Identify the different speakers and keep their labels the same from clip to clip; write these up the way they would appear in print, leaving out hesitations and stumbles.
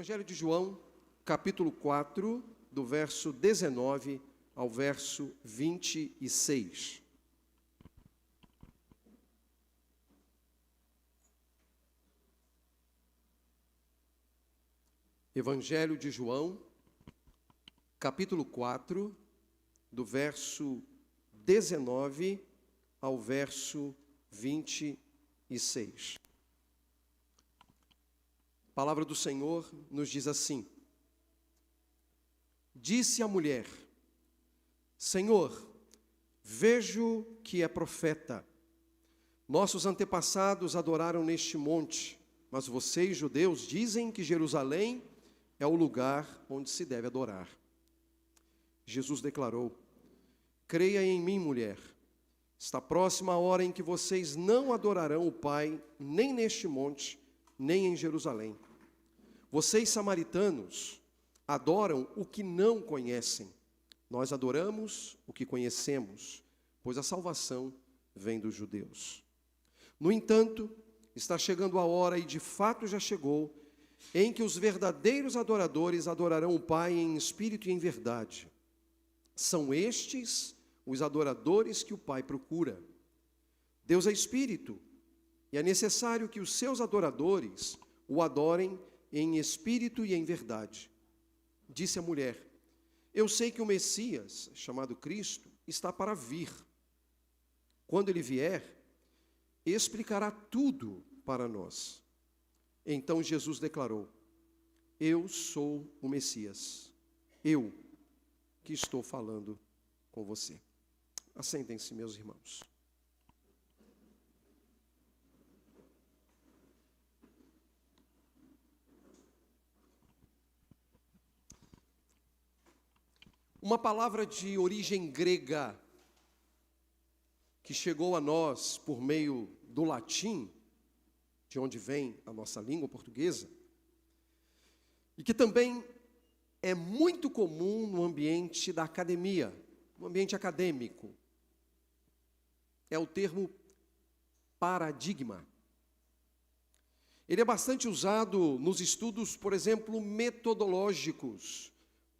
Speaker 1: Evangelho de João, capítulo 4, do verso 19 ao verso 26. Evangelho de João, capítulo 4, do verso 19 ao verso 26. A palavra do Senhor nos diz assim: Disse a mulher: Senhor, vejo que é profeta. Nossos antepassados adoraram neste monte, mas vocês, judeus, dizem que Jerusalém é o lugar onde se deve adorar. Jesus declarou: Creia em mim, mulher. Está próxima a hora em que vocês não adorarão o Pai, nem neste monte, nem em Jerusalém. Vocês, samaritanos, adoram o que não conhecem. Nós adoramos o que conhecemos, pois a salvação vem dos judeus. No entanto, está chegando a hora, e de fato já chegou, em que os verdadeiros adoradores adorarão o Pai em espírito e em verdade. São estes os adoradores que o Pai procura. Deus é espírito, e é necessário que os seus adoradores o adorem em espírito e em verdade. Disse a mulher: Eu sei que o Messias, chamado Cristo, está para vir. Quando ele vier, explicará tudo para nós. Então Jesus declarou: Eu sou o Messias, eu que estou falando com você. Assentem-se, meus irmãos. Uma palavra de origem grega que chegou a nós por meio do latim, de onde vem a nossa língua portuguesa, e que também é muito comum no ambiente da academia, no ambiente acadêmico. É o termo paradigma. Ele é bastante usado nos estudos, por exemplo, metodológicos,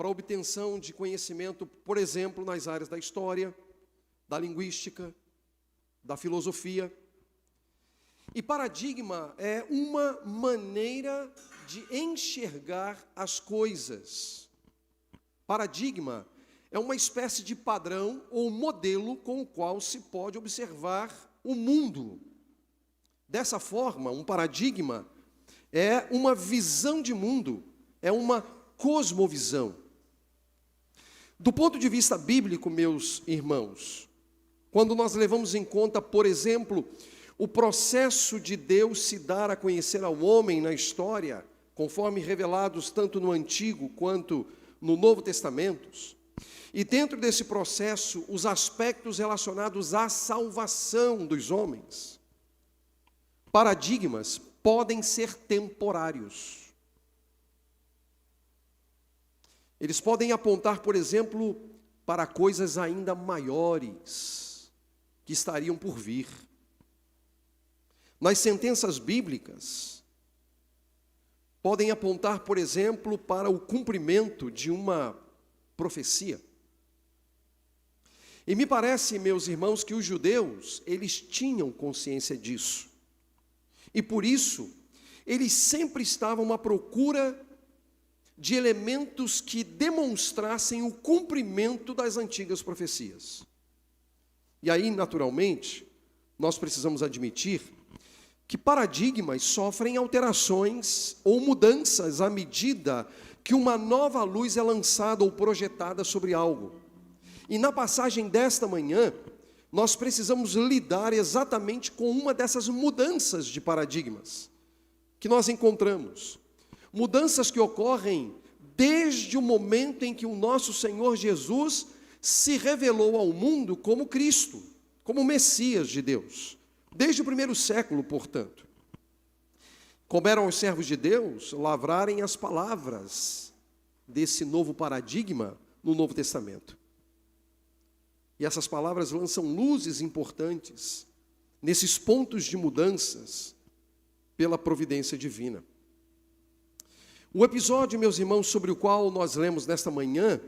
Speaker 1: para a obtenção de conhecimento, por exemplo, nas áreas da história, da linguística, da filosofia. E paradigma é uma maneira de enxergar as coisas. Paradigma é uma espécie de padrão ou modelo com o qual se pode observar o mundo. Dessa forma, um paradigma é uma visão de mundo, é uma cosmovisão. Do ponto de vista bíblico, meus irmãos, quando nós levamos em conta, por exemplo, o processo de Deus se dar a conhecer ao homem na história, conforme revelados tanto no Antigo quanto no Novo Testamentos, e dentro desse processo, os aspectos relacionados à salvação dos homens, paradigmas podem ser temporários. Eles podem apontar, por exemplo, para coisas ainda maiores que estariam por vir. Nas sentenças bíblicas, podem apontar, por exemplo, para o cumprimento de uma profecia. E me parece, meus irmãos, que os judeus, eles tinham consciência disso. E por isso, eles sempre estavam à procura de elementos que demonstrassem o cumprimento das antigas profecias. E aí, naturalmente, nós precisamos admitir que paradigmas sofrem alterações ou mudanças à medida que uma nova luz é lançada ou projetada sobre algo. E na passagem desta manhã, nós precisamos lidar exatamente com uma dessas mudanças de paradigmas que nós encontramos. Mudanças que ocorrem desde o momento em que o nosso Senhor Jesus se revelou ao mundo como Cristo, como Messias de Deus. Desde o primeiro século, portanto. Couberam aos servos de Deus lavrarem as palavras desse novo paradigma no Novo Testamento. E essas palavras lançam luzes importantes nesses pontos de mudanças pela providência divina. O episódio, meus irmãos, sobre o qual nós lemos nesta manhã,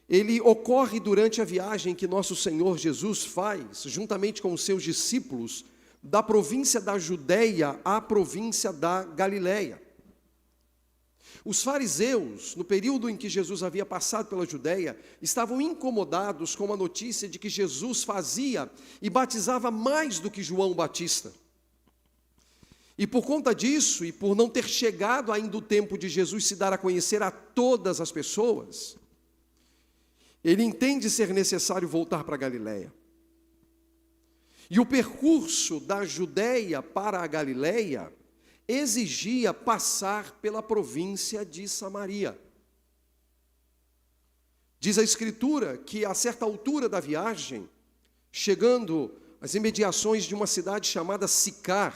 Speaker 1: ele ocorre durante a viagem que nosso Senhor Jesus faz, juntamente com os seus discípulos, da província da Judéia à província da Galiléia. Os fariseus, no período em que Jesus havia passado pela Judéia, estavam incomodados com a notícia de que Jesus fazia e batizava mais do que João Batista. E por conta disso, e por não ter chegado ainda o tempo de Jesus se dar a conhecer a todas as pessoas, ele entende ser necessário voltar para a Galiléia. E o percurso da Judéia para a Galiléia exigia passar pela província de Samaria. Diz a Escritura que a certa altura da viagem, chegando às imediações de uma cidade chamada Sicar,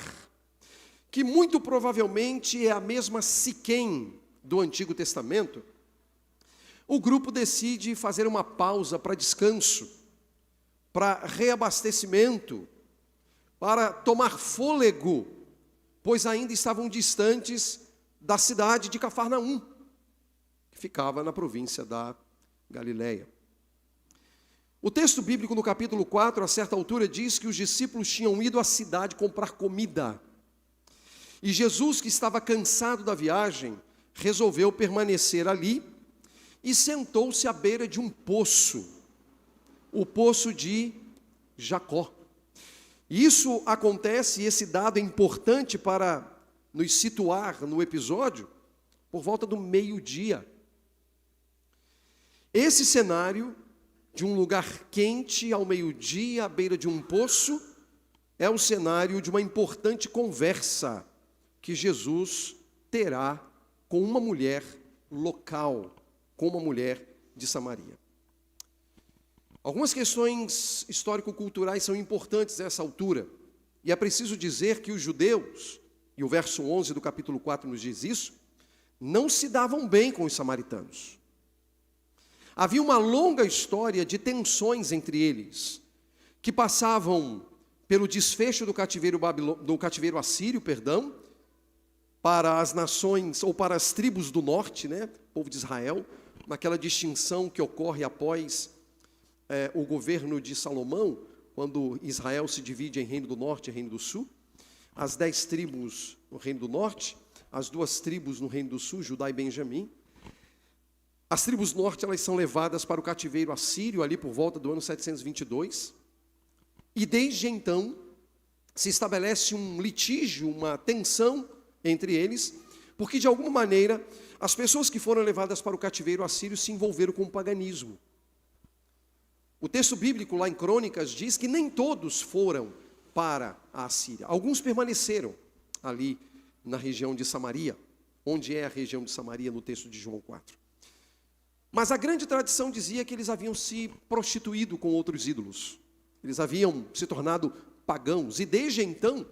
Speaker 1: que muito provavelmente é a mesma Siquém do Antigo Testamento, o grupo decide fazer uma pausa para descanso, para reabastecimento, para tomar fôlego, pois ainda estavam distantes da cidade de Cafarnaum, que ficava na província da Galiléia. O texto bíblico no capítulo 4, a certa altura, diz que os discípulos tinham ido à cidade comprar comida. E Jesus, que estava cansado da viagem, resolveu permanecer ali e sentou-se à beira de um poço, o poço de Jacó. Isso acontece, e esse dado é importante para nos situar no episódio, por volta do meio-dia. Esse cenário de um lugar quente ao meio-dia, à beira de um poço, é o cenário de uma importante conversa que Jesus terá com uma mulher local, com uma mulher de Samaria. Algumas questões histórico-culturais são importantes nessa altura, e é preciso dizer que os judeus, e o verso 11 do capítulo 4 nos diz isso, não se davam bem com os samaritanos. Havia uma longa história de tensões entre eles, que passavam pelo desfecho do cativeiro assírio, para as nações, ou para as tribos do norte, povo de Israel, naquela distinção que ocorre após o governo de Salomão, quando Israel se divide em reino do norte e reino do sul, as 10 tribos no reino do norte, as 2 tribos no reino do sul, Judá e Benjamim. As tribos do norte, elas são levadas para o cativeiro assírio, ali por volta do ano 722, e desde então se estabelece um litígio, uma tensão entre eles, porque de alguma maneira as pessoas que foram levadas para o cativeiro assírio se envolveram com o paganismo. O texto bíblico lá em Crônicas diz que nem todos foram para a Assíria. Alguns permaneceram ali na região de Samaria, onde é a região de Samaria no texto de João 4. Mas a grande tradição dizia que eles haviam se prostituído com outros ídolos. Eles haviam se tornado pagãos. E desde então,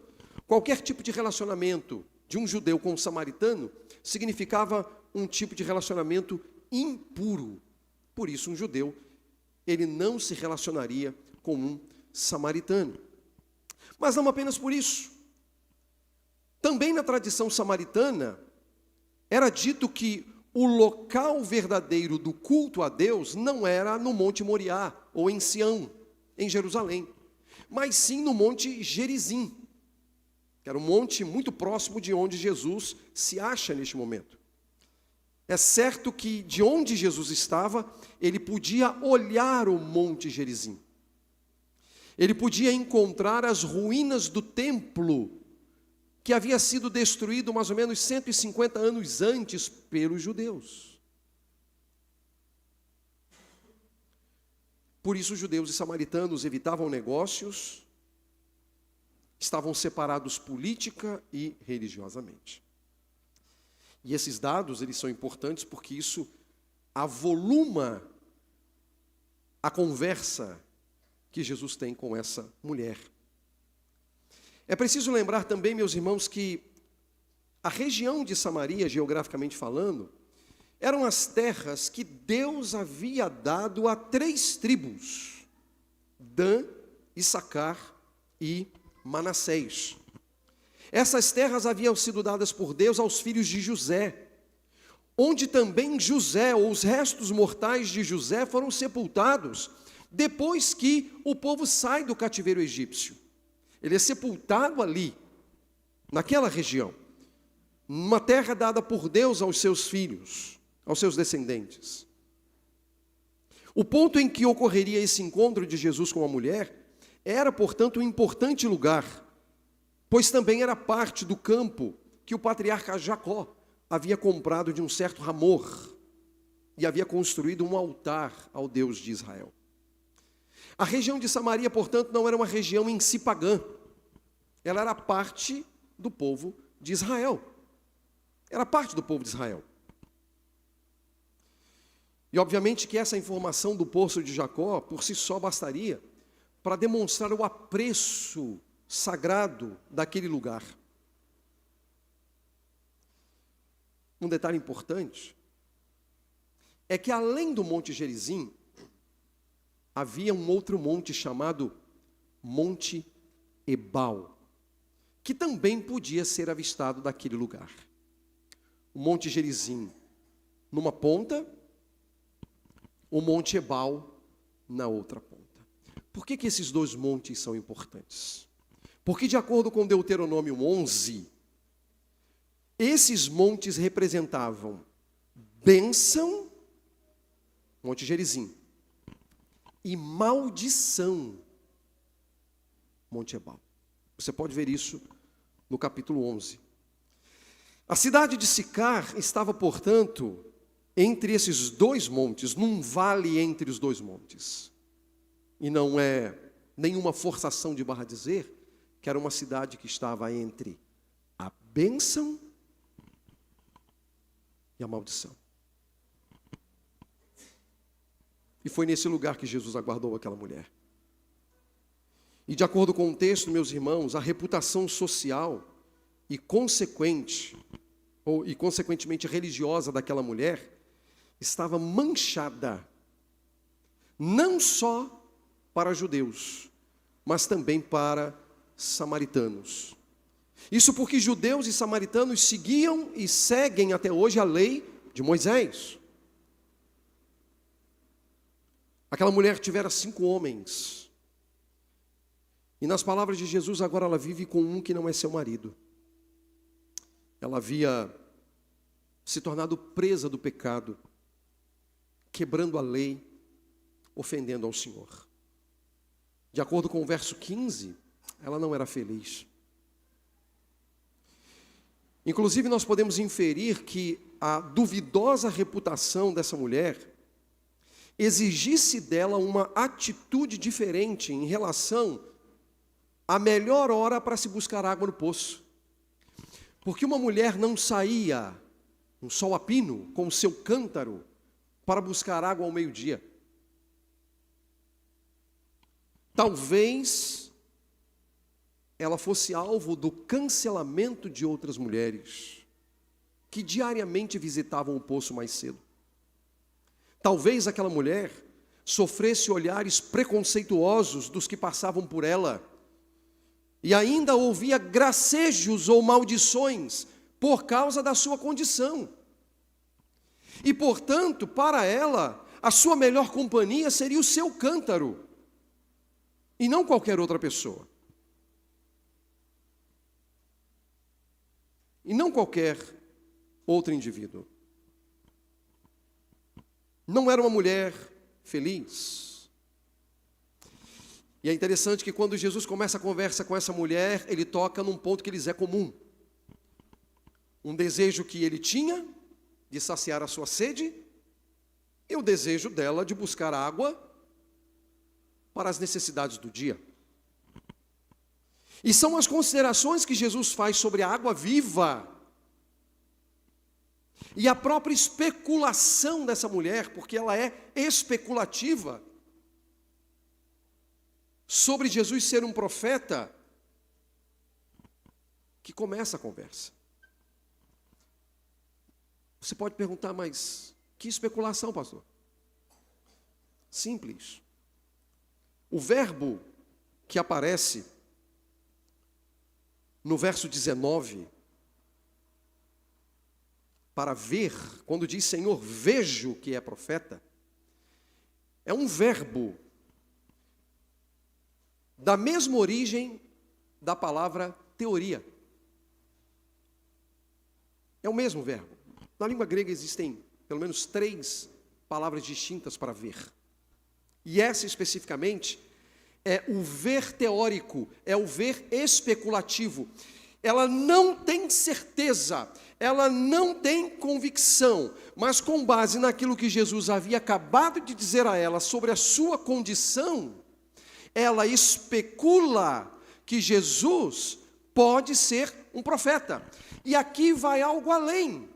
Speaker 1: qualquer tipo de relacionamento de um judeu com um samaritano significava um tipo de relacionamento impuro. Por isso, um judeu, ele não se relacionaria com um samaritano. Mas não apenas por isso. Também na tradição samaritana, era dito que o local verdadeiro do culto a Deus não era no Monte Moriá, ou em Sião, em Jerusalém, mas sim no Monte Gerizim, que era um monte muito próximo de onde Jesus se acha neste momento. É certo que de onde Jesus estava, ele podia olhar o Monte Gerizim. Ele podia encontrar as ruínas do templo, que havia sido destruído mais ou menos 150 anos antes pelos judeus. Por isso, os judeus e samaritanos evitavam negócios, estavam separados política e religiosamente. E esses dados, eles são importantes porque isso avoluma a conversa que Jesus tem com essa mulher. É preciso lembrar também, meus irmãos, que a região de Samaria, geograficamente falando, eram as terras que Deus havia dado a 3 tribos: Dan, Issacar e Manassés. Essas terras haviam sido dadas por Deus aos filhos de José, onde também José, ou os restos mortais de José, foram sepultados, depois que o povo sai do cativeiro egípcio. Ele é sepultado ali, naquela região, numa terra dada por Deus aos seus filhos, aos seus descendentes. O ponto em que ocorreria esse encontro de Jesus com a mulher era, portanto, um importante lugar, pois também era parte do campo que o patriarca Jacó havia comprado de um certo Hamor e havia construído um altar ao Deus de Israel. A região de Samaria, portanto, não era uma região em si pagã. Ela era parte do povo de Israel. Era parte do povo de Israel. E obviamente que essa informação do poço de Jacó, por si só, bastaria para demonstrar o apreço sagrado daquele lugar. Um detalhe importante é que além do Monte Gerizim, havia um outro monte chamado Monte Ebal, que também podia ser avistado daquele lugar. O Monte Gerizim numa ponta, o Monte Ebal na outra ponta. Por que esses dois montes são importantes? Porque, de acordo com Deuteronômio 11, esses montes representavam bênção, Monte Gerizim, e maldição, Monte Ebal. Você pode ver isso no capítulo 11. A cidade de Sicar estava, portanto, entre esses dois montes, num vale entre os dois montes. E não é nenhuma forçação de barra dizer que era uma cidade que estava entre a bênção e a maldição. E foi nesse lugar que Jesus aguardou aquela mulher. E de acordo com o texto, meus irmãos, a reputação social e consequentemente religiosa daquela mulher estava manchada, não só para judeus, mas também para samaritanos. Isso porque judeus e samaritanos seguiam e seguem até hoje a lei de Moisés. Aquela mulher tivera 5 homens. E nas palavras de Jesus, agora ela vive com um que não é seu marido. Ela havia se tornado presa do pecado, quebrando a lei, ofendendo ao Senhor. De acordo com o verso 15, ela não era feliz. Inclusive, nós podemos inferir que a duvidosa reputação dessa mulher exigisse dela uma atitude diferente em relação à melhor hora para se buscar água no poço. Porque uma mulher não saía no sol a pino com o seu cântaro para buscar água ao meio-dia. Talvez ela fosse alvo do cancelamento de outras mulheres que diariamente visitavam o poço mais cedo. Talvez aquela mulher sofresse olhares preconceituosos dos que passavam por ela e ainda ouvia gracejos ou maldições por causa da sua condição. E, portanto, para ela, a sua melhor companhia seria o seu cântaro e não qualquer outra pessoa. E não qualquer outro indivíduo. Não era uma mulher feliz. E é interessante que quando Jesus começa a conversa com essa mulher, ele toca num ponto que lhes é comum. Um desejo que ele tinha de saciar a sua sede e o desejo dela de buscar água para as necessidades do dia. E são as considerações que Jesus faz sobre a água viva e a própria especulação dessa mulher, porque ela é especulativa, sobre Jesus ser um profeta, que começa a conversa. Você pode perguntar, mas que especulação, pastor? Simples. O verbo que aparece no verso 19, para ver, quando diz Senhor, vejo que é profeta, é um verbo da mesma origem da palavra teoria. É o mesmo verbo. Na língua grega existem pelo menos 3 palavras distintas para ver. E essa especificamente é o ver teórico, é o ver especulativo. Ela não tem certeza, ela não tem convicção, mas com base naquilo que Jesus havia acabado de dizer a ela sobre a sua condição, ela especula que Jesus pode ser um profeta. E aqui vai algo além,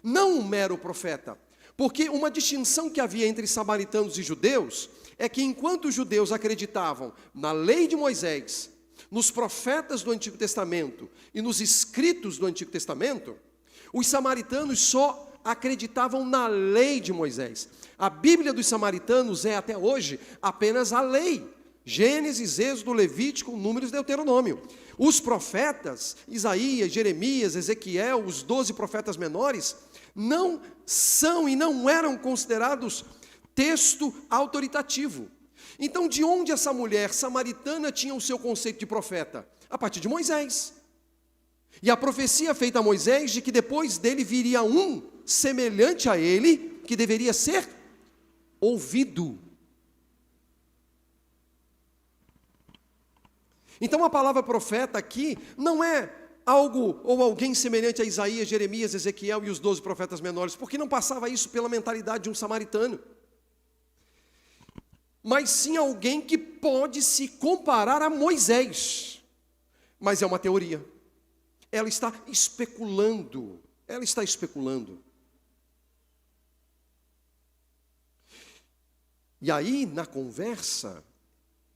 Speaker 1: não um mero profeta, porque uma distinção que havia entre samaritanos e judeus é que enquanto os judeus acreditavam na lei de Moisés, nos profetas do Antigo Testamento e nos escritos do Antigo Testamento, os samaritanos só acreditavam na lei de Moisés. A Bíblia dos samaritanos é até hoje apenas a lei. Gênesis, Êxodo, Levítico, Números e Deuteronômio. Os profetas, Isaías, Jeremias, Ezequiel, os 12 profetas menores, não são e não eram considerados texto autoritativo. Então, de onde essa mulher samaritana tinha o seu conceito de profeta? A partir de Moisés. E a profecia feita a Moisés de que depois dele viria um semelhante a ele, que deveria ser ouvido. Então a palavra profeta aqui não é algo ou alguém semelhante a Isaías, Jeremias, Ezequiel e os 12 profetas menores, porque não passava isso pela mentalidade de um samaritano. Mas sim alguém que pode se comparar a Moisés. Mas é uma teoria. Ela está especulando. Ela está especulando. E aí, na conversa,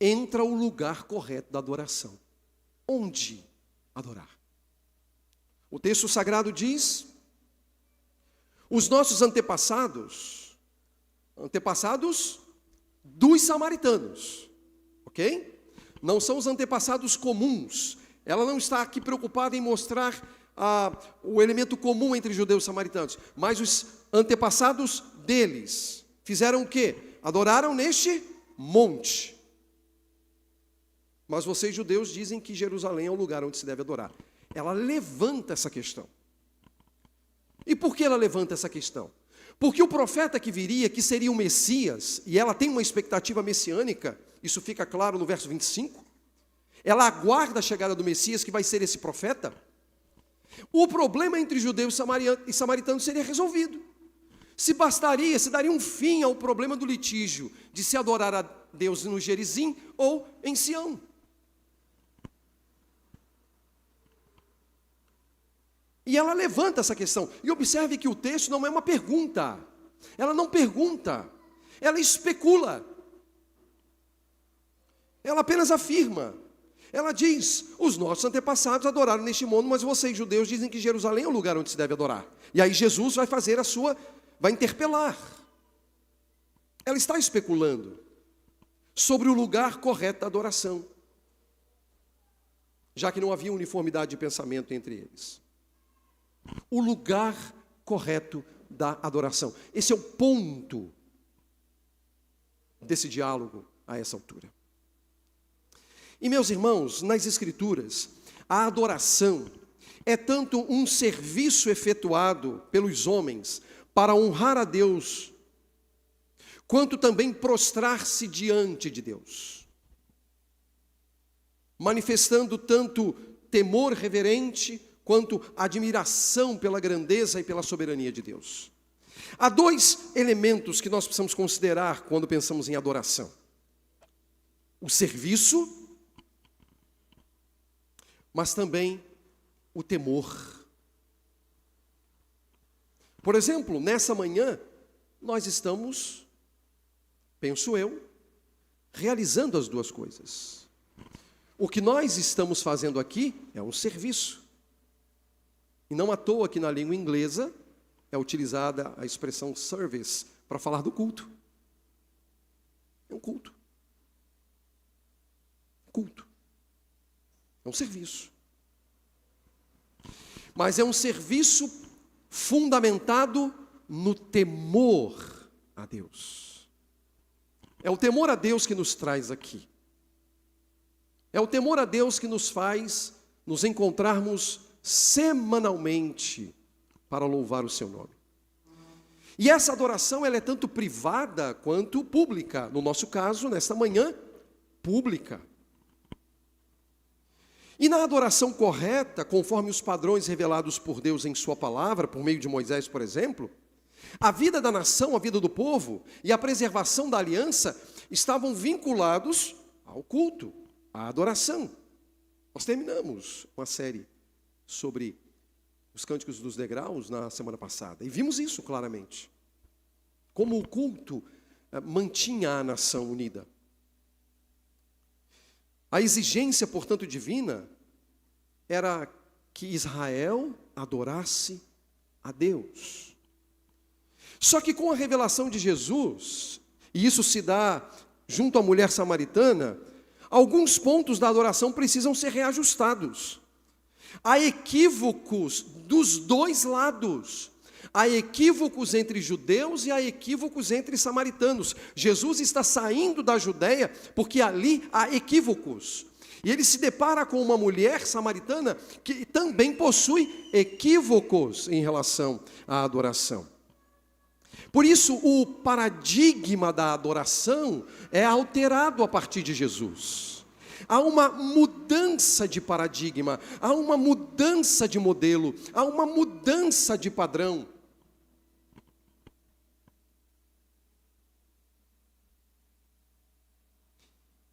Speaker 1: entra o lugar correto da adoração. Onde adorar? O texto sagrado diz: os nossos antepassados dos samaritanos, ok? Não são os antepassados comuns. Ela não está aqui preocupada em mostrar o elemento comum entre judeus e samaritanos, mas os antepassados deles fizeram o quê? Adoraram neste monte. Mas vocês judeus dizem que Jerusalém é o lugar onde se deve adorar. Ela levanta essa questão. E por que ela levanta essa questão? Porque o profeta que viria, que seria o Messias, e ela tem uma expectativa messiânica, isso fica claro no verso 25, ela aguarda a chegada do Messias, que vai ser esse profeta. O problema entre judeus e samaritanos seria resolvido. Se daria um fim ao problema do litígio de se adorar a Deus no Gerizim ou em Sião. E ela levanta essa questão. E observe que o texto não é uma pergunta. Ela não pergunta. Ela especula. Ela apenas afirma. Ela diz: os nossos antepassados adoraram neste mundo, mas vocês, judeus, dizem que Jerusalém é o lugar onde se deve adorar. E aí Jesus vai fazer vai interpelar. Ela está especulando sobre o lugar correto da adoração, já que não havia uniformidade de pensamento entre eles. O lugar correto da adoração. Esse é o ponto desse diálogo a essa altura. E, meus irmãos, nas Escrituras, a adoração é tanto um serviço efetuado pelos homens para honrar a Deus, quanto também prostrar-se diante de Deus, manifestando tanto temor reverente, quanto admiração pela grandeza e pela soberania de Deus. Há 2 elementos que nós precisamos considerar quando pensamos em adoração: o serviço, mas também o temor. Por exemplo, nessa manhã, nós estamos, penso eu, realizando as 2 coisas. O que nós estamos fazendo aqui é um serviço. E não à toa que na língua inglesa é utilizada a expressão service para falar do culto. É um culto. Culto. É um serviço. Mas é um serviço fundamentado no temor a Deus. É o temor a Deus que nos traz aqui. É o temor a Deus que nos faz nos encontrarmos semanalmente para louvar o seu nome. E essa adoração, ela é tanto privada quanto pública. No nosso caso, nesta manhã, pública. E na adoração correta, conforme os padrões revelados por Deus em sua palavra, por meio de Moisés, por exemplo, a vida da nação, a vida do povo e a preservação da aliança estavam vinculados ao culto, à adoração. Nós terminamos uma série sobre os cânticos dos degraus na semana passada, e vimos isso claramente. Como o culto mantinha a nação unida. A exigência, portanto, divina era que Israel adorasse a Deus. Só que com a revelação de Jesus, e isso se dá junto à mulher samaritana, alguns pontos da adoração precisam ser reajustados. Há equívocos dos dois lados. Há equívocos entre judeus e há equívocos entre samaritanos. Jesus está saindo da Judéia porque ali há equívocos. E ele se depara com uma mulher samaritana que também possui equívocos em relação à adoração. Por isso, o paradigma da adoração é alterado a partir de Jesus. Há uma mudança de paradigma, há uma mudança de modelo, há uma mudança de padrão.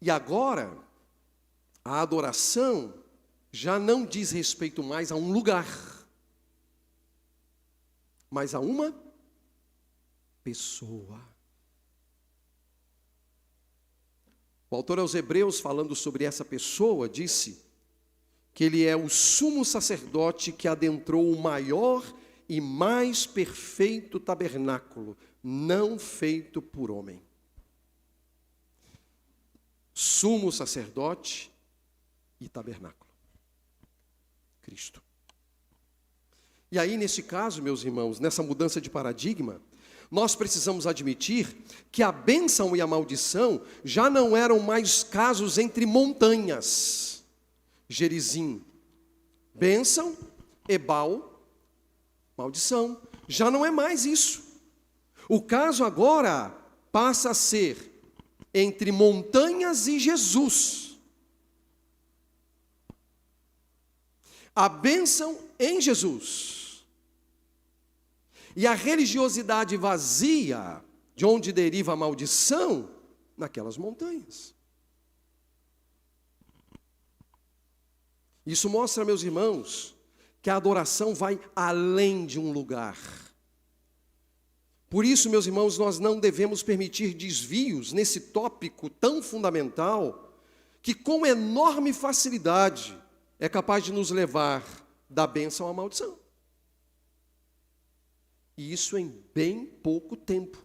Speaker 1: E agora, a adoração já não diz respeito mais a um lugar, mas a uma pessoa. O autor aos Hebreus, falando sobre essa pessoa, disse que ele é o sumo sacerdote que adentrou o maior e mais perfeito tabernáculo, não feito por homem. Sumo sacerdote e tabernáculo. Cristo. E aí, nesse caso, meus irmãos, nessa mudança de paradigma, nós precisamos admitir que a bênção e a maldição já não eram mais casos entre montanhas. Gerizim, bênção, Ebal, maldição. Já não é mais isso. O caso agora passa a ser entre montanhas e Jesus. A bênção em Jesus. E a religiosidade vazia, de onde deriva a maldição, naquelas montanhas. Isso mostra, meus irmãos, que a adoração vai além de um lugar. Por isso, meus irmãos, nós não devemos permitir desvios nesse tópico tão fundamental, que com enorme facilidade é capaz de nos levar da bênção à maldição. E isso em bem pouco tempo.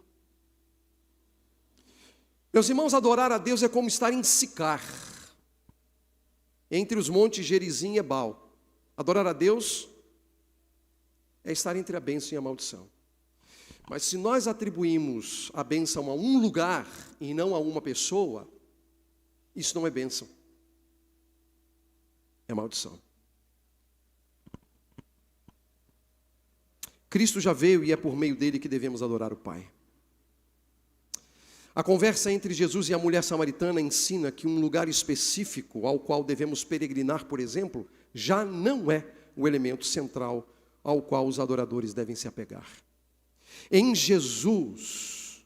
Speaker 1: Meus irmãos, adorar a Deus é como estar em Sicar, entre os montes Gerizim e Ebal. Adorar a Deus é estar entre a bênção e a maldição. Mas se nós atribuímos a bênção a um lugar e não a uma pessoa, isso não é bênção, é maldição. Cristo já veio e é por meio dele que devemos adorar o Pai. A conversa entre Jesus e a mulher samaritana ensina que um lugar específico ao qual devemos peregrinar, por exemplo, já não é o elemento central ao qual os adoradores devem se apegar. Em Jesus,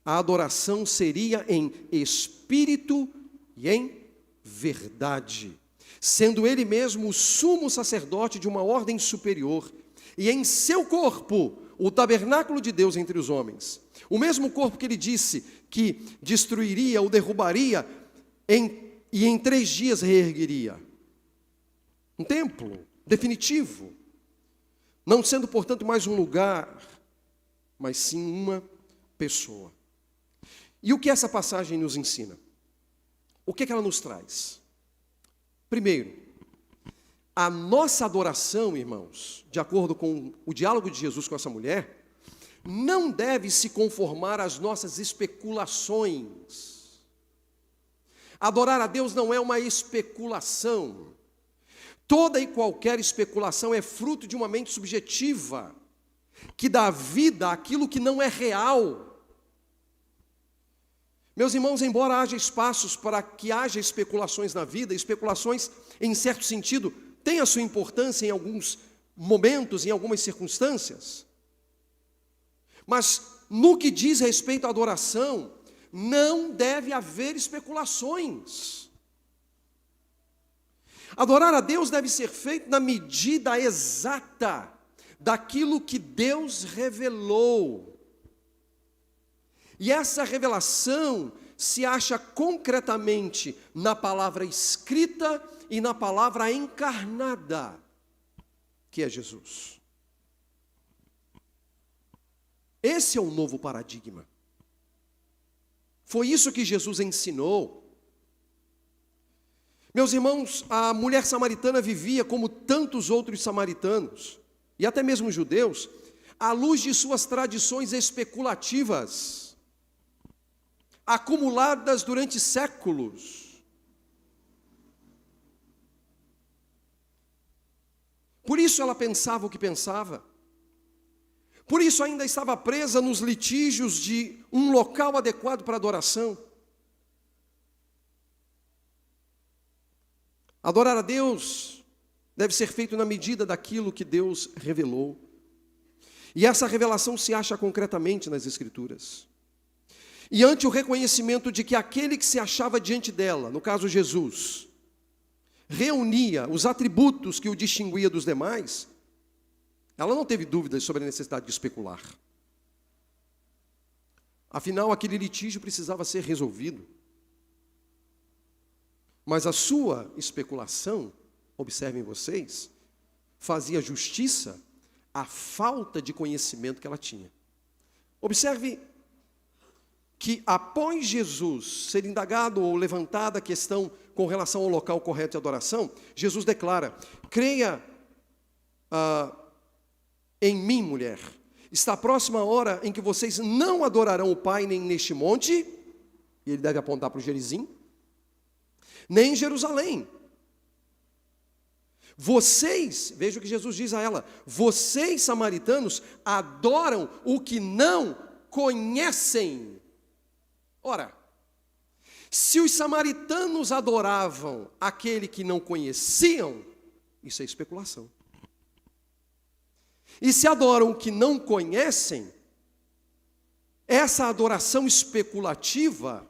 Speaker 1: a adoração seria em espírito e em verdade, sendo ele mesmo o sumo sacerdote de uma ordem superior, e em seu corpo, o tabernáculo de Deus entre os homens. O mesmo corpo que ele disse que destruiria ou derrubaria e em 3 dias reergueria. Um templo definitivo, não sendo, portanto, mais um lugar, mas sim uma pessoa. E o que essa passagem nos ensina? O que ela nos traz? Primeiro, A nossa adoração, irmãos, de acordo com o diálogo de Jesus com essa mulher, não deve se conformar às nossas especulações. Adorar a Deus não é uma especulação. Toda e qualquer especulação é fruto de uma mente subjetiva, que dá vida àquilo que não é real. Meus irmãos, embora haja espaços para que haja especulações na vida, especulações, em certo sentido, têm a sua importância em alguns momentos, em algumas circunstâncias, mas no que diz respeito à adoração, não deve haver especulações. Adorar a Deus deve ser feito na medida exata daquilo que Deus revelou. E essa revelação se acha concretamente na palavra escrita e na palavra encarnada, que é Jesus. Esse é o novo paradigma. Foi isso que Jesus ensinou. Meus irmãos, a mulher samaritana vivia como tantos outros samaritanos, e até mesmo judeus, à luz de suas tradições especulativas, acumuladas durante séculos. Por isso ela pensava o que pensava. Por isso ainda estava presa nos litígios de um local adequado para adoração. Adorar a Deus deve ser feito na medida daquilo que Deus revelou. E essa revelação se acha concretamente nas Escrituras. E ante o reconhecimento de que aquele que se achava diante dela, no caso Jesus, reunia os atributos que o distinguia dos demais, ela não teve dúvidas sobre a necessidade de especular. Afinal, aquele litígio precisava ser resolvido. Mas a sua especulação, observem vocês, fazia justiça à falta de conhecimento que ela tinha. Observe que após Jesus ser indagado ou levantada a questão com relação ao local correto de adoração, Jesus declara: creia em mim, mulher, está próxima a hora em que vocês não adorarão o Pai nem neste monte, e ele deve apontar para o Gerizim, nem em Jerusalém. Vocês, veja o que Jesus diz a ela, vocês samaritanos adoram o que não conhecem. Ora, se os samaritanos adoravam aquele que não conheciam, isso é especulação. E se adoram o que não conhecem, essa adoração especulativa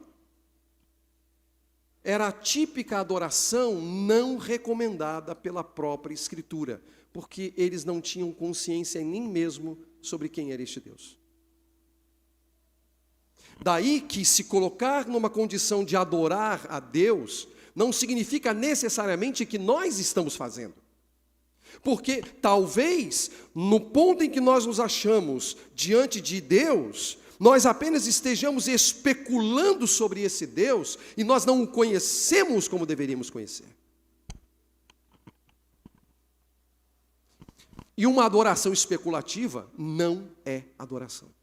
Speaker 1: era a típica adoração não recomendada pela própria Escritura, porque eles não tinham consciência nem mesmo sobre quem era este Deus. Daí que se colocar numa condição de adorar a Deus, não significa necessariamente que nós estamos fazendo. Porque talvez, no ponto em que nós nos achamos diante de Deus, nós apenas estejamos especulando sobre esse Deus e nós não o conhecemos como deveríamos conhecer. E uma adoração especulativa não é adoração.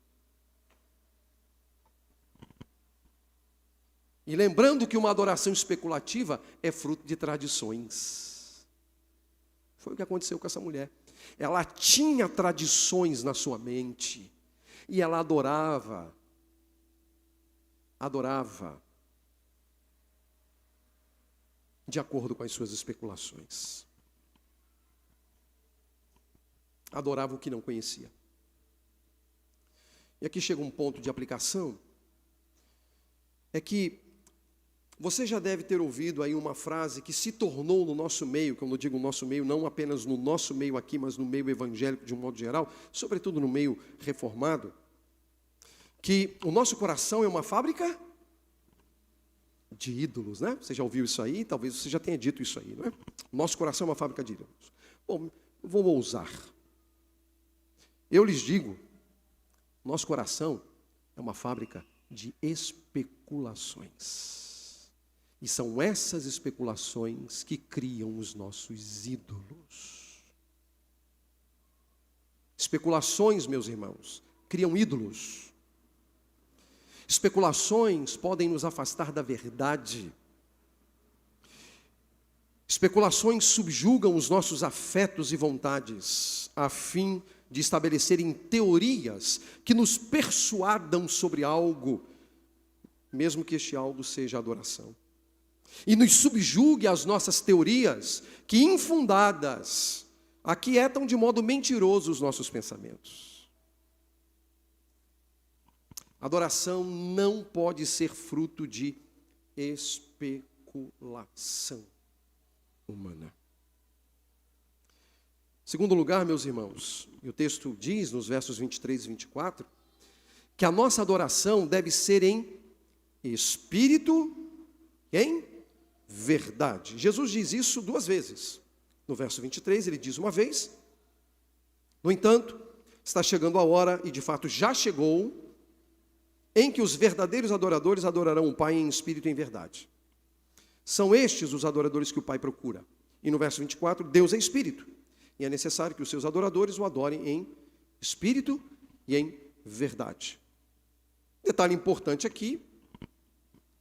Speaker 1: E lembrando que uma adoração especulativa é fruto de tradições. Foi o que aconteceu com essa mulher. Ela tinha tradições na sua mente. E ela adorava de acordo com as suas especulações. Adorava o que não conhecia. E aqui chega um ponto de aplicação, é que você já deve ter ouvido aí uma frase que se tornou no nosso meio, quando eu digo nosso meio, não apenas no nosso meio aqui, mas no meio evangélico de um modo geral, sobretudo no meio reformado, que o nosso coração é uma fábrica de ídolos, né? Você já ouviu isso aí? Talvez você já tenha dito isso aí, não é? Nosso coração é uma fábrica de ídolos. Bom, vou ousar. Eu lhes digo, nosso coração é uma fábrica de especulações. E são essas especulações que criam os nossos ídolos. Especulações, meus irmãos, criam ídolos. Especulações podem nos afastar da verdade. Especulações subjugam os nossos afetos e vontades, a fim de estabelecerem teorias que nos persuadam sobre algo, mesmo que este algo seja adoração. E nos subjugue às nossas teorias, que infundadas, aquietam de modo mentiroso os nossos pensamentos. Adoração não pode ser fruto de especulação humana. Segundo lugar, meus irmãos, e o texto diz nos versos 23 e 24, que a nossa adoração deve ser em espírito e em verdade. Jesus diz isso 2 vezes. No verso 23 ele diz uma vez: no entanto, está chegando a hora, e de fato já chegou, em que os verdadeiros adoradores adorarão o Pai em espírito e em verdade. São estes os adoradores que o Pai procura. E no verso 24, Deus é espírito, e é necessário que os seus adoradores o adorem em espírito e em verdade. Detalhe importante aqui,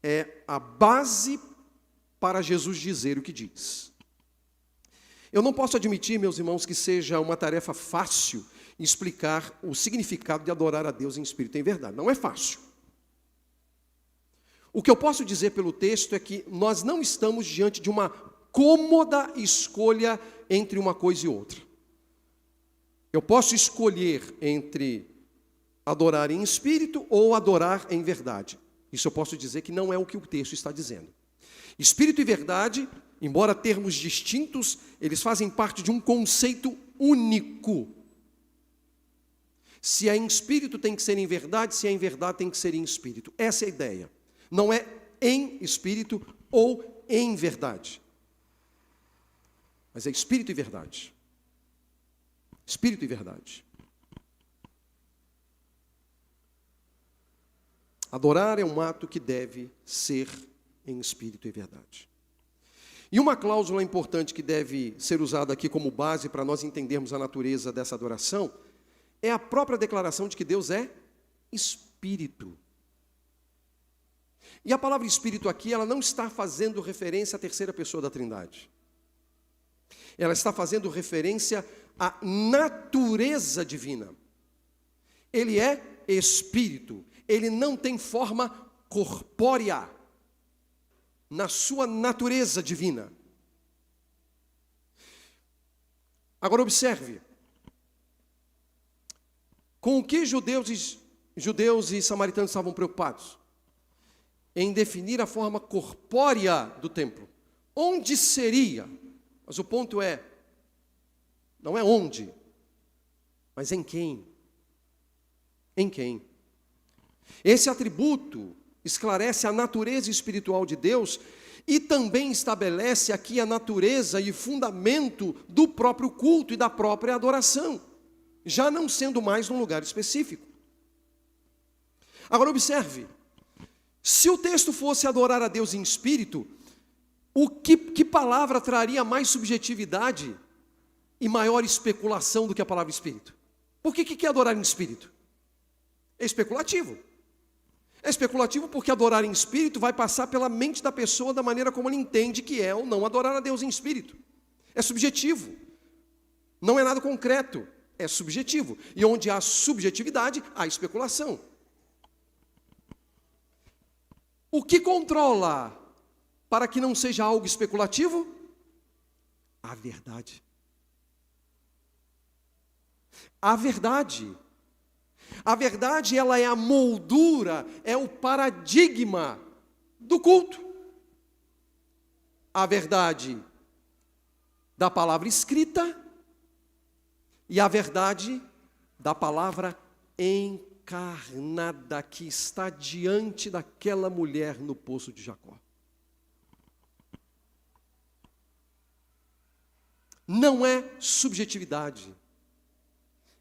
Speaker 1: é a base para Jesus dizer o que diz. Eu não posso admitir, meus irmãos, que seja uma tarefa fácil explicar o significado de adorar a Deus em espírito e em verdade. Não é fácil. O que eu posso dizer pelo texto é que nós não estamos diante de uma cômoda escolha entre uma coisa e outra. Eu posso escolher entre adorar em espírito ou adorar em verdade. Isso eu posso dizer que não é o que o texto está dizendo. Espírito e verdade, embora termos distintos, eles fazem parte de um conceito único. Se é em espírito, tem que ser em verdade, se é em verdade, tem que ser em espírito. Essa é a ideia. Não é em espírito ou em verdade. Mas é espírito e verdade. Espírito e verdade. Adorar é um ato que deve ser em espírito e verdade. E uma cláusula importante que deve ser usada aqui como base para nós entendermos a natureza dessa adoração é a própria declaração de que Deus é espírito. E a palavra espírito aqui, ela não está fazendo referência à terceira pessoa da Trindade. Ela está fazendo referência à natureza divina. Ele é espírito. Ele não tem forma corpórea na sua natureza divina. Agora observe, com o que judeus e samaritanos estavam preocupados? Em definir a forma corpórea do templo. Onde seria? Mas o ponto é, não é onde, mas em quem. Em quem? Esse atributo esclarece a natureza espiritual de Deus e também estabelece aqui a natureza e fundamento do próprio culto e da própria adoração, já não sendo mais num lugar específico. Agora observe, se o texto fosse adorar a Deus em espírito, que palavra traria mais subjetividade e maior especulação do que a palavra espírito? Por que é adorar em espírito? É especulativo. É especulativo porque adorar em espírito vai passar pela mente da pessoa da maneira como ele entende que é ou não adorar a Deus em espírito. É subjetivo. Não é nada concreto. É subjetivo. E onde há subjetividade, há especulação. O que controla para que não seja algo especulativo? A verdade. A verdade. A verdade, ela é a moldura, é o paradigma do culto. A verdade da palavra escrita e a verdade da palavra encarnada que está diante daquela mulher no poço de Jacó. Não é subjetividade,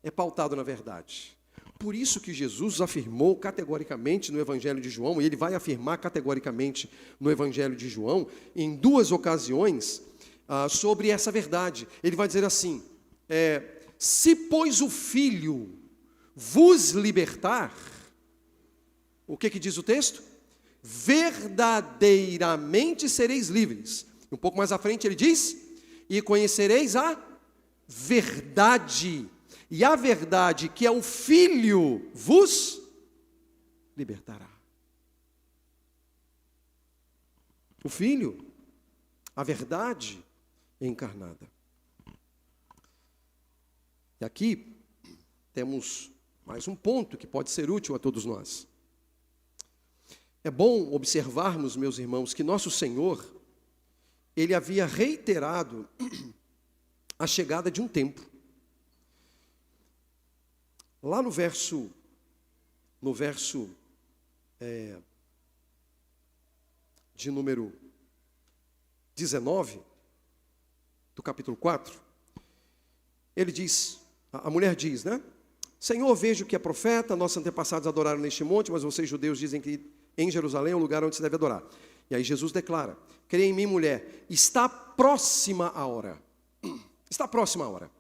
Speaker 1: é pautado na verdade. por isso que Jesus afirmou categoricamente no Evangelho de João, e ele vai afirmar categoricamente no Evangelho de João, em duas ocasiões, sobre essa verdade. Ele vai dizer assim, se pois o Filho vos libertar, o que diz o texto? Verdadeiramente sereis livres. Um pouco mais à frente ele diz, e conhecereis a verdade. E a verdade, que é o Filho, vos libertará. O Filho, a verdade encarnada. E aqui temos mais um ponto que pode ser útil a todos nós. É bom observarmos, meus irmãos, que nosso Senhor, ele havia reiterado a chegada de um tempo. Lá no verso de número 19, do capítulo 4, ele diz, a mulher diz, né? Senhor, vejo que é profeta, nossos antepassados adoraram neste monte, mas vocês judeus dizem que em Jerusalém é o lugar onde se deve adorar. E aí Jesus declara, creia em mim, mulher, está próxima a hora. Está próxima a hora.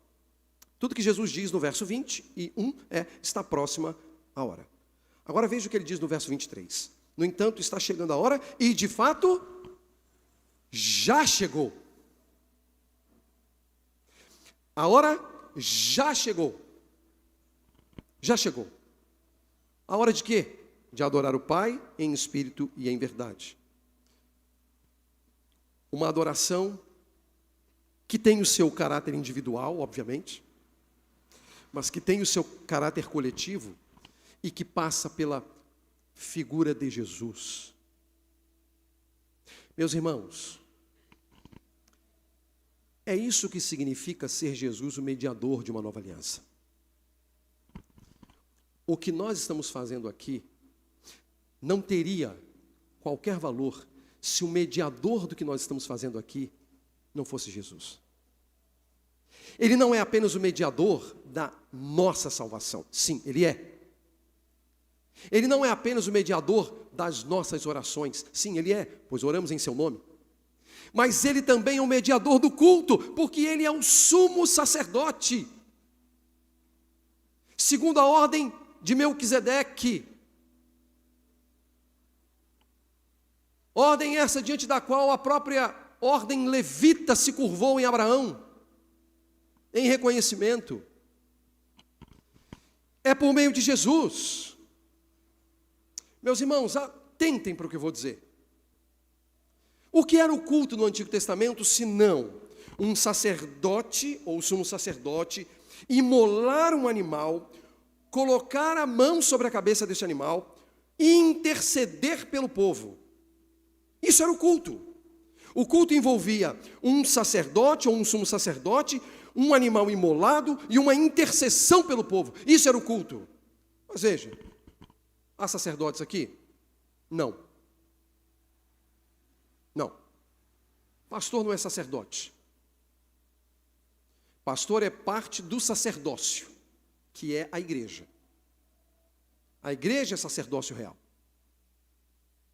Speaker 1: Tudo que Jesus diz no verso 21 está próxima a hora. Agora veja o que ele diz no verso 23. No entanto, está chegando a hora e, de fato, já chegou. A hora já chegou. Já chegou. A hora de quê? De adorar o Pai em espírito e em verdade. Uma adoração que tem o seu caráter individual, obviamente, mas que tem o seu caráter coletivo e que passa pela figura de Jesus. Meus irmãos, é isso que significa ser Jesus o mediador de uma nova aliança. O que nós estamos fazendo aqui não teria qualquer valor se o mediador do que nós estamos fazendo aqui não fosse Jesus. Ele não é apenas o mediador da nossa salvação. Sim, ele é. Ele não é apenas o mediador das nossas orações. Sim, ele é, pois oramos em seu nome. Mas ele também é o mediador do culto, porque ele é o sumo sacerdote. Segundo a ordem de Melquisedeque. Ordem essa diante da qual a própria ordem levita se curvou em Abraão, em reconhecimento. É por meio de Jesus. Meus irmãos, atentem para o que eu vou dizer. O que era o culto no Antigo Testamento, se não um sacerdote, ou sumo sacerdote, imolar um animal, colocar a mão sobre a cabeça desse animal e interceder pelo povo. Isso era o culto. O culto envolvia um sacerdote ou um sumo sacerdote, um animal imolado e uma intercessão pelo povo. Isso era o culto. Mas veja, há sacerdotes aqui? Não. Não. Pastor não é sacerdote. Pastor é parte do sacerdócio, que é a igreja. A igreja é sacerdócio real.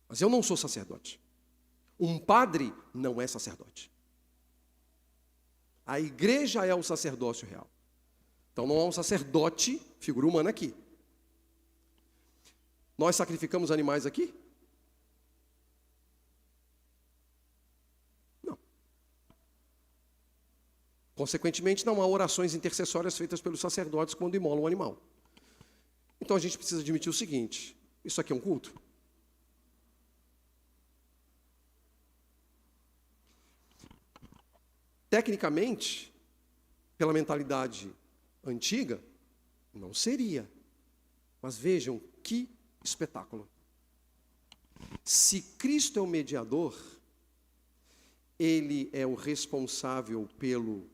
Speaker 1: Mas eu não sou sacerdote. Um padre não é sacerdote. A igreja é o sacerdócio real. Então não há um sacerdote, figura humana aqui. Nós sacrificamos animais aqui? Não. Consequentemente, não há orações intercessórias feitas pelos sacerdotes quando imolam um animal. Então a gente precisa admitir o seguinte: isso aqui é um culto? Tecnicamente, pela mentalidade antiga, não seria. Mas vejam que espetáculo. Se Cristo é o mediador, Ele é o responsável pelo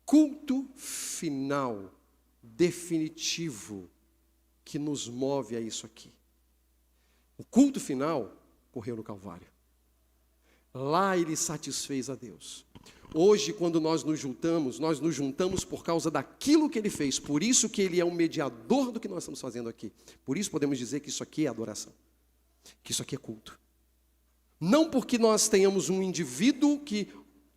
Speaker 1: culto final, definitivo, que nos move a isso aqui. O culto final correu no Calvário. Lá ele satisfez a Deus. Hoje, quando nós nos juntamos por causa daquilo que Ele fez. Por isso que Ele é o mediador do que nós estamos fazendo aqui. Por isso podemos dizer que isso aqui é adoração. Que isso aqui é culto. Não porque nós tenhamos um indivíduo que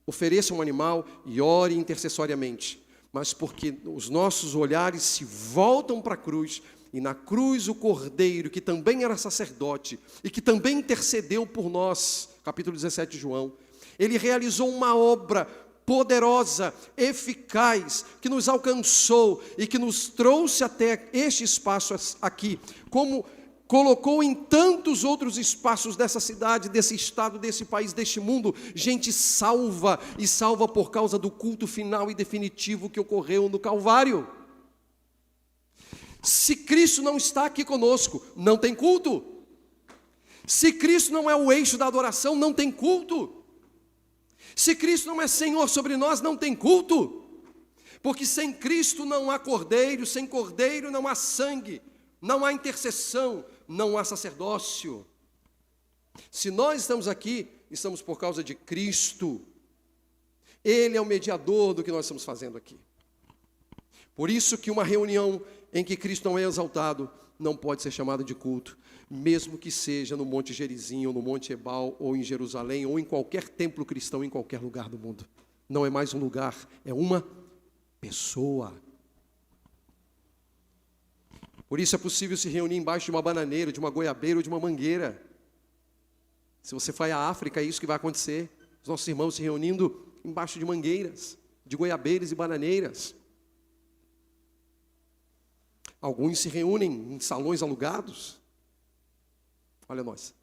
Speaker 1: ofereça um animal e ore intercessoriamente, mas porque os nossos olhares se voltam para a cruz, e na cruz o Cordeiro, que também era sacerdote, e que também intercedeu por nós, capítulo 17 de João, ele realizou uma obra poderosa, eficaz, que nos alcançou e que nos trouxe até este espaço aqui, como colocou em tantos outros espaços dessa cidade, desse estado, desse país, deste mundo, gente salva, e salva por causa do culto final e definitivo que ocorreu no Calvário. Se Cristo não está aqui conosco, não tem culto. Se Cristo não é o eixo da adoração, não tem culto. Se Cristo não é Senhor sobre nós, não tem culto. Porque sem Cristo não há cordeiro, sem cordeiro não há sangue, não há intercessão, não há sacerdócio. Se nós estamos aqui, estamos por causa de Cristo. Ele é o mediador do que nós estamos fazendo aqui. Por isso que uma reunião em que Cristo não é exaltado, não pode ser chamada de culto, mesmo que seja no Monte Gerizim, ou no Monte Ebal, ou em Jerusalém, ou em qualquer templo cristão, em qualquer lugar do mundo. Não é mais um lugar, é uma pessoa. Por isso é possível se reunir embaixo de uma bananeira, de uma goiabeira ou de uma mangueira. Se você vai à África, é isso que vai acontecer. Os nossos irmãos se reunindo embaixo de mangueiras, de goiabeiras e bananeiras. Alguns se reúnem em salões alugados. Olha nós.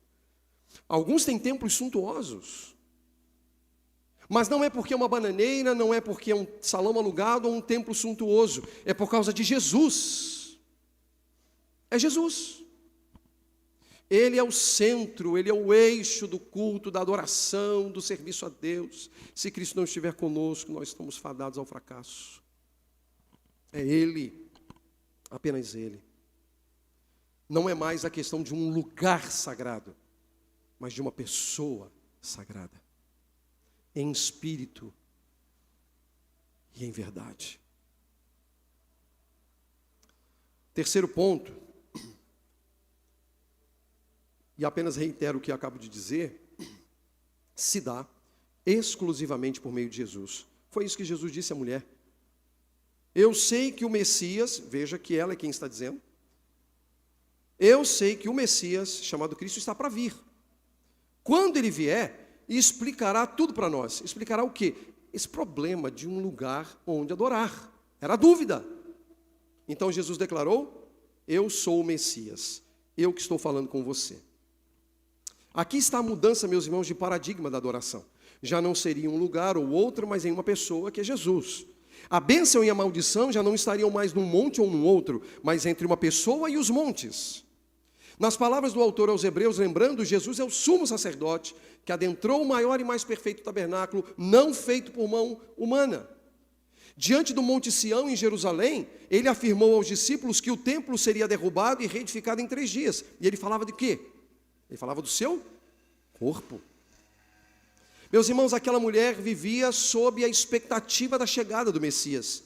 Speaker 1: Alguns têm templos suntuosos. Mas não é porque é uma bananeira, não é porque é um salão alugado ou um templo suntuoso. É por causa de Jesus. É Jesus. Ele é o centro, Ele é o eixo do culto, da adoração, do serviço a Deus. Se Cristo não estiver conosco, nós estamos fadados ao fracasso. É Ele. Apenas Ele. Não é mais a questão de um lugar sagrado, mas de uma pessoa sagrada, em espírito e em verdade. Terceiro ponto, e apenas reitero o que acabo de dizer, se dá exclusivamente por meio de Jesus. Foi isso que Jesus disse à mulher. Eu sei que o Messias, veja que ela é quem está dizendo, eu sei que o Messias, chamado Cristo, está para vir. Quando ele vier, explicará tudo para nós. Explicará o quê? Esse problema de um lugar onde adorar. Era a dúvida. Então Jesus declarou, eu sou o Messias, eu que estou falando com você. Aqui está a mudança, meus irmãos, de paradigma da adoração. Já não seria um lugar ou outro, mas em uma pessoa que é Jesus. A bênção e a maldição já não estariam mais num monte ou num outro, mas entre uma pessoa e os montes. Nas palavras do autor aos Hebreus, lembrando, Jesus é o sumo sacerdote, que adentrou o maior e mais perfeito tabernáculo, não feito por mão humana. Diante do Monte Sião, em Jerusalém, ele afirmou aos discípulos que o templo seria derrubado e reedificado em 3 dias. E ele falava de quê? Ele falava do seu corpo. Meus irmãos, aquela mulher vivia sob a expectativa da chegada do Messias.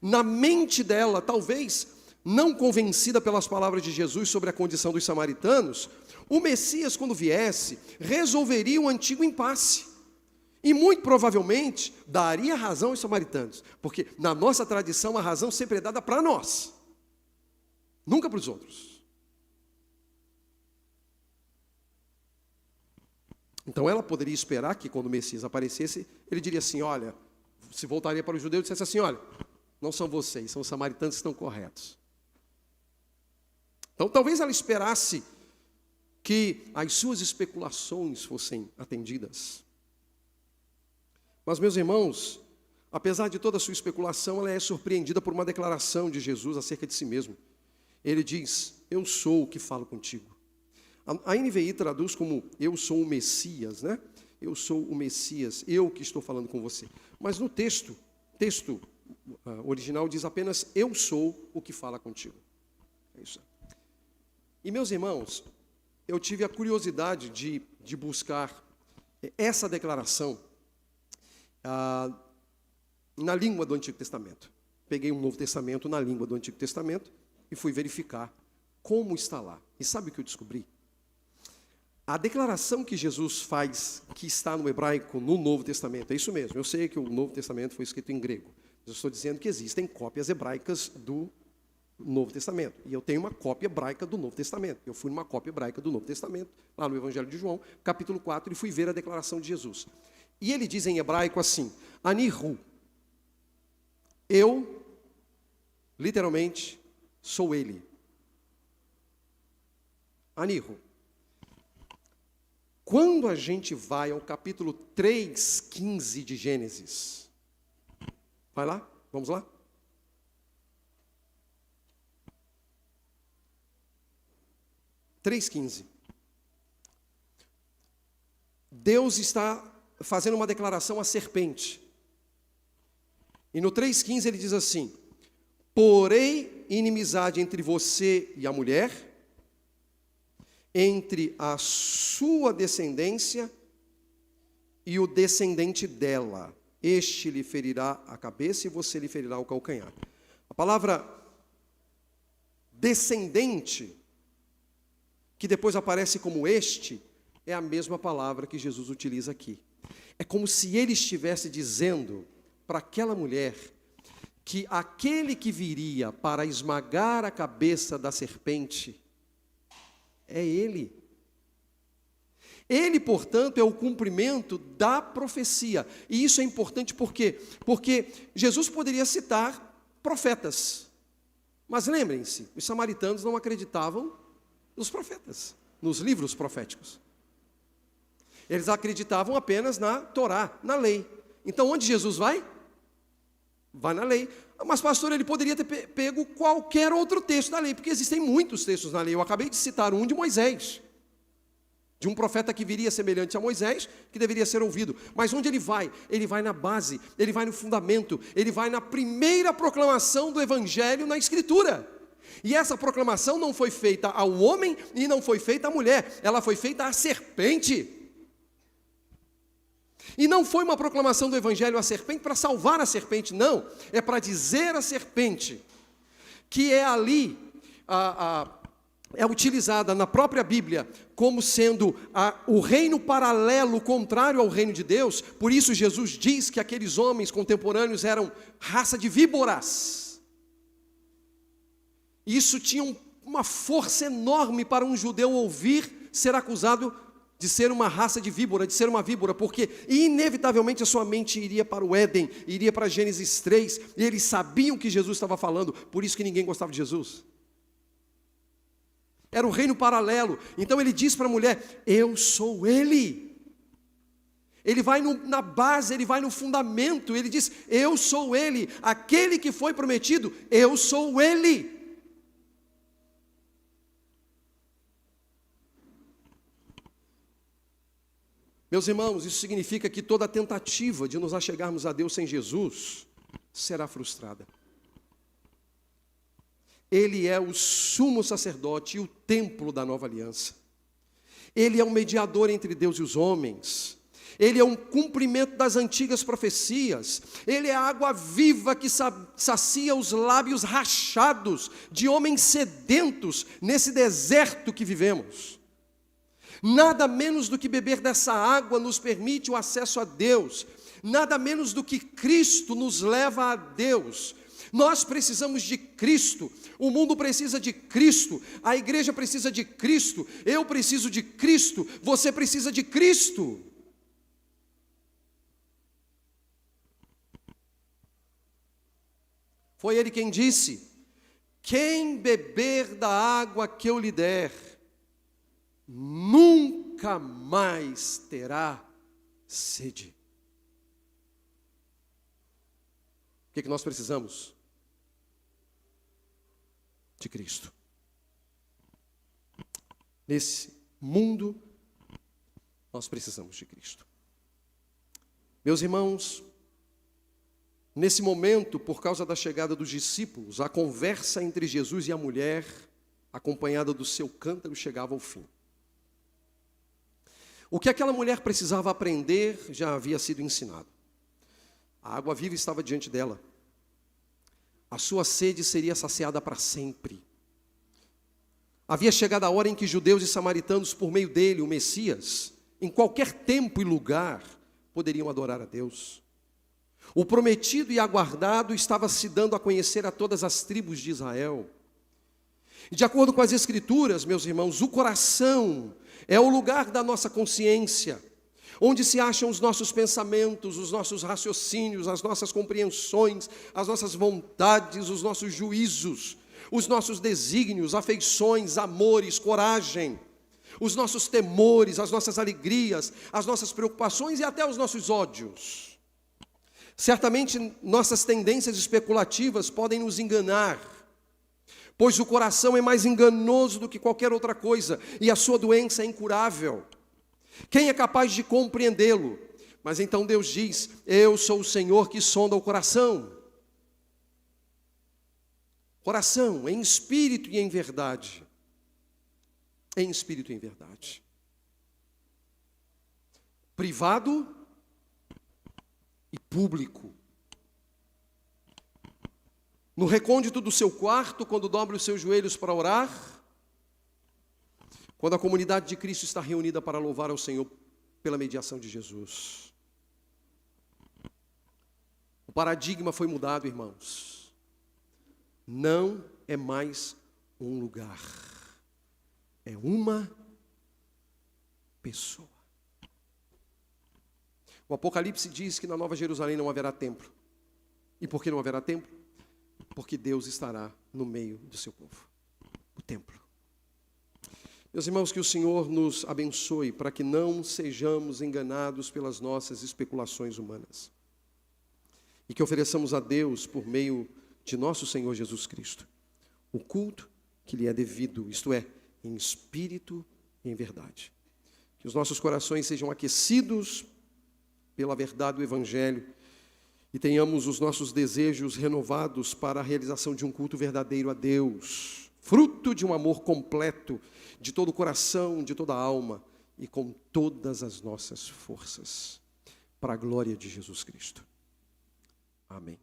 Speaker 1: Na mente dela, talvez não convencida pelas palavras de Jesus sobre a condição dos samaritanos, o Messias, quando viesse, resolveria um antigo impasse. E muito provavelmente daria razão aos samaritanos, porque na nossa tradição a razão sempre é dada para nós, nunca para os outros. Então ela poderia esperar que quando o Messias aparecesse, ele diria assim, olha, se voltaria para os judeus e dissesse assim, olha, não são vocês, são os samaritanos que estão corretos. Então talvez ela esperasse que as suas especulações fossem atendidas. Mas, meus irmãos, apesar de toda a sua especulação, ela é surpreendida por uma declaração de Jesus acerca de si mesmo. Ele diz, eu sou o que falo contigo. A NVI traduz como, eu sou o Messias, né? Eu sou o Messias, eu que estou falando com você. Mas no texto original diz apenas, eu sou o que fala contigo. É isso. E, meus irmãos, eu tive a curiosidade de buscar essa declaração. na língua do Antigo Testamento. Peguei um Novo Testamento na língua do Antigo Testamento e fui verificar como está lá. E sabe o que eu descobri? A declaração que Jesus faz, que está no hebraico, no Novo Testamento, é isso mesmo. Eu sei que o Novo Testamento foi escrito em grego. Mas eu estou dizendo que existem cópias hebraicas do Novo Testamento. E eu tenho uma cópia hebraica do Novo Testamento. Eu fui numa cópia hebraica do Novo Testamento, lá no Evangelho de João, capítulo 4, e fui ver a declaração de Jesus. E ele diz em hebraico assim, Anihu, eu, literalmente, sou ele. Anihu. Quando a gente vai ao capítulo 3:15 de Gênesis, vai lá? Vamos lá? Deus está fazendo uma declaração à serpente. E no 3:15 ele diz assim, porém inimizade entre você e a mulher, entre a sua descendência e o descendente dela. Este lhe ferirá a cabeça e você lhe ferirá o calcanhar. A palavra descendente, que depois aparece como este, é a mesma palavra que Jesus utiliza aqui. É como se ele estivesse dizendo para aquela mulher que aquele que viria para esmagar a cabeça da serpente é ele. Ele, portanto, é o cumprimento da profecia. E isso é importante por quê? Porque Jesus poderia citar profetas. Mas lembrem-se, os samaritanos não acreditavam nos profetas, nos livros proféticos. Eles acreditavam apenas na Torá, na lei. Então, onde Jesus vai? Vai na lei. Mas, pastor, ele poderia ter pego qualquer outro texto da lei, porque existem muitos textos na lei. Eu acabei de citar um de Moisés, de um profeta que viria semelhante a Moisés, que deveria ser ouvido. Mas onde ele vai? Ele vai na base, ele vai no fundamento, ele vai na primeira proclamação do Evangelho na Escritura. E essa proclamação não foi feita ao homem e não foi feita à mulher, ela foi feita à serpente. E não foi uma proclamação do Evangelho à serpente para salvar a serpente, não. É para dizer à serpente, que é ali, é utilizada na própria Bíblia, como sendo o reino paralelo, contrário ao reino de Deus. Por isso Jesus diz que aqueles homens contemporâneos eram raça de víboras. Isso tinha uma força enorme para um judeu ouvir ser acusado de ser uma raça de víbora, de ser uma víbora, porque inevitavelmente a sua mente iria para o Éden, iria para Gênesis 3, e eles sabiam que Jesus estava falando, por isso que ninguém gostava de Jesus. Era um reino paralelo. Então ele diz para a mulher, eu sou ele. Ele vai na base, ele vai no fundamento, ele diz, eu sou ele, aquele que foi prometido, eu sou ele. Meus irmãos, isso significa que toda tentativa de nos achegarmos a Deus sem Jesus será frustrada. Ele é o sumo sacerdote e o templo da nova aliança. Ele é um mediador entre Deus e os homens. Ele é um cumprimento das antigas profecias. Ele é a água viva que sacia os lábios rachados de homens sedentos nesse deserto que vivemos. Nada menos do que beber dessa água nos permite o acesso a Deus. Nada menos do que Cristo nos leva a Deus. Nós precisamos de Cristo, o mundo precisa de Cristo, a igreja precisa de Cristo, eu preciso de Cristo, você precisa de Cristo. Foi ele quem disse, quem beber da água que eu lhe der, nunca mais terá sede. O que nós precisamos? De Cristo. Nesse mundo, nós precisamos de Cristo. Meus irmãos, nesse momento, por causa da chegada dos discípulos, a conversa entre Jesus e a mulher, acompanhada do seu cântaro, chegava ao fim. O que aquela mulher precisava aprender já havia sido ensinado. A água viva estava diante dela. A sua sede seria saciada para sempre. Havia chegado a hora em que judeus e samaritanos, por meio dele, o Messias, em qualquer tempo e lugar, poderiam adorar a Deus. O prometido e aguardado estava se dando a conhecer a todas as tribos de Israel. De acordo com as Escrituras, meus irmãos, o coração é o lugar da nossa consciência, onde se acham os nossos pensamentos, os nossos raciocínios, as nossas compreensões, as nossas vontades, os nossos juízos, os nossos desígnios, afeições, amores, coragem, os nossos temores, as nossas alegrias, as nossas preocupações e até os nossos ódios. Certamente nossas tendências especulativas podem nos enganar, pois o coração é mais enganoso do que qualquer outra coisa e a sua doença é incurável. Quem é capaz de compreendê-lo? Mas então Deus diz: eu sou o Senhor que sonda o coração. Coração, em espírito e em verdade. Em espírito e em verdade. Privado e público. No recôndito do seu quarto, quando dobra os seus joelhos para orar, quando a comunidade de Cristo está reunida para louvar ao Senhor pela mediação de Jesus. O paradigma foi mudado, irmãos. Não é mais um lugar, é uma pessoa. O Apocalipse diz que na Nova Jerusalém não haverá templo. E por que não haverá templo? Porque Deus estará no meio do seu povo. O templo. Meus irmãos, que o Senhor nos abençoe para que não sejamos enganados pelas nossas especulações humanas. E que ofereçamos a Deus, por meio de nosso Senhor Jesus Cristo, o culto que lhe é devido, isto é, em espírito e em verdade. Que os nossos corações sejam aquecidos pela verdade do Evangelho e tenhamos os nossos desejos renovados para a realização de um culto verdadeiro a Deus, fruto de um amor completo, de todo o coração, de toda a alma e com todas as nossas forças, para a glória de Jesus Cristo. Amém.